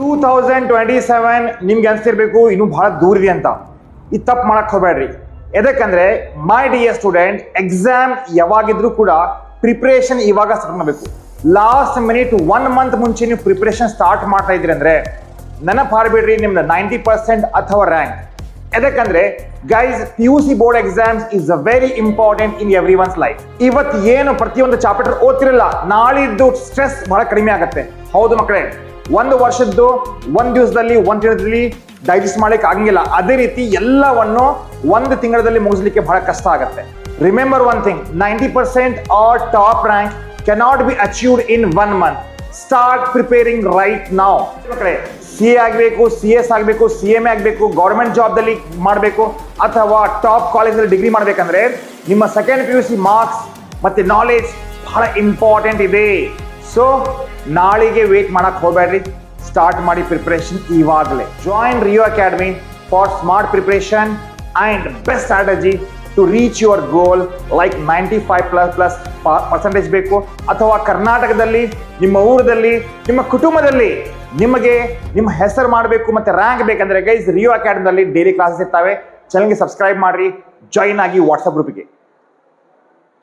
2027 ನಿಮ್ಗೆ ಅನ್ಸಿರ್ಬೇಕು ಇನ್ನು ಬಹಳ ದೂರ ಇದೆ ಅಂತ. ಈ ತಪ್ಪು ಮಾಡಕ್ ಹೋಗ್ಬೇಡ್ರಿ. ಎದಕ್ಕಂದ್ರೆ ಮೈ ಡಿಯರ್ ಸ್ಟೂಡೆಂಟ್, ಎಕ್ಸಾಮ್ ಯಾವಾಗಿದ್ರು ಕೂಡ ಪ್ರಿಪರೇಷನ್ ಇವಾಗ ಸ್ಟಾರ್ಟ್ ಮಾಡಬೇಕು. ಲಾಸ್ಟ್ ಮಿನಿಟ್ 1 ಮಂತ್ ಮುಂಚೆ ನೀವು ಪ್ರಿಪರೇಷನ್ ಸ್ಟಾರ್ಟ್ ಮಾಡ್ತಾ ಇದ್ರಿ ಅಂದ್ರೆ ನೆನಪು ಹಾರ್ಬಿಡ್ರಿ ನಿಮ್ದು 90% ಅಥವಾ ರ್ಯಾಂಕ್. ಎದಕ್ಕಂದ್ರೆ guys, PUC board exams is a very important in everyone's life. ಇವತ್ತು ಏನು ಪ್ರತಿಯೊಂದು ಚಾಪ್ಟರ್ ಓದ್ತಿರಲ್ಲ, ನಾಳಿದ್ದು ಸ್ಟ್ರೆಸ್ ಬಹಳ ಕಡಿಮೆ ಆಗುತ್ತೆ. ಹೌದು ಮಕ್ಕಳೇ, ಒಂದು ವರ್ಷದ್ದು ಒಂದ್ ದಿವಸದಲ್ಲಿ ಒಂದ್ ತಿಂಗಳಲ್ಲಿ ಡೈಜೆಸ್ಟ್ ಮಾಡ್ಲಿಕ್ಕೆ ಆಗಂಗಿಲ್ಲ. ಅದೇ ರೀತಿ ಎಲ್ಲವನ್ನು ಒಂದು ತಿಂಗಳಲ್ಲಿ ಮುಗಿಸ್ಲಿಕ್ಕೆ ಬಹಳ ಕಷ್ಟ ಆಗುತ್ತೆ. Remember one thing, 90% or top rank cannot be achieved in 1 month. Start preparing right now. ಮಕ್ಕಳೇ, CA ಆಗಬೇಕು, CS ಆಗಬೇಕು, CMA ಆಗಬೇಕು, ಗೌರ್ಮೆಂಟ್ ಜಾಬ್ದಲ್ಲಿ ಮಾಡಬೇಕು ಅಥವಾ ಟಾಪ್ ಕಾಲೇಜಲ್ಲಿ ಡಿಗ್ರಿ ಮಾಡಬೇಕಂದ್ರೆ ನಿಮ್ಮ ಸೆಕೆಂಡ್ PUC ಮಾರ್ಕ್ಸ್ ಮತ್ತೆ ನಾಲೆಜ್ ಬಹಳ ಇಂಪಾರ್ಟೆಂಟ್ ಇದೆ. ಸೊ ನಾಳೆಗೆ ವೇಟ್ ಮಾಡಕ್ ಹೋಗ್ಬೇಡ್ರಿ, ಸ್ಟಾರ್ಟ್ ಮಾಡಿ ಪ್ರಿಪರೇಷನ್ ಇವಾಗಲೇ. Join Rio academy for smart preparation and best strategy to reach your goal. Like 95++ ಬೇಕು, ಅಥವಾ ಕರ್ನಾಟಕದಲ್ಲಿ ನಿಮ್ಮ ಊರದಲ್ಲಿ ನಿಮ್ಮ ಕುಟುಂಬದಲ್ಲಿ ನಿಮಗೆ ನಿಮ್ಮ ಹೆಸರು ಮಾಡಬೇಕು ಮತ್ತೆ ರ್ಯಾಂಕ್ ಬೇಕಂದ್ರೆ ಗೈಸ್, ರಿಯೋ ಅಕಾಡೆಮಿನಲ್ಲಿ ಡೈಲಿ ಕ್ಲಾಸಸ್ ಇರ್ತವೆ. ಚಾನಲ್ಗೆ ಸಬ್ಸ್ಕ್ರೈಬ್ ಮಾಡ್ರಿ, ಜಾಯಿನ್ ಆಗಿ ವಾಟ್ಸ್ಆಪ್ ಗ್ರೂಪಿಗೆ.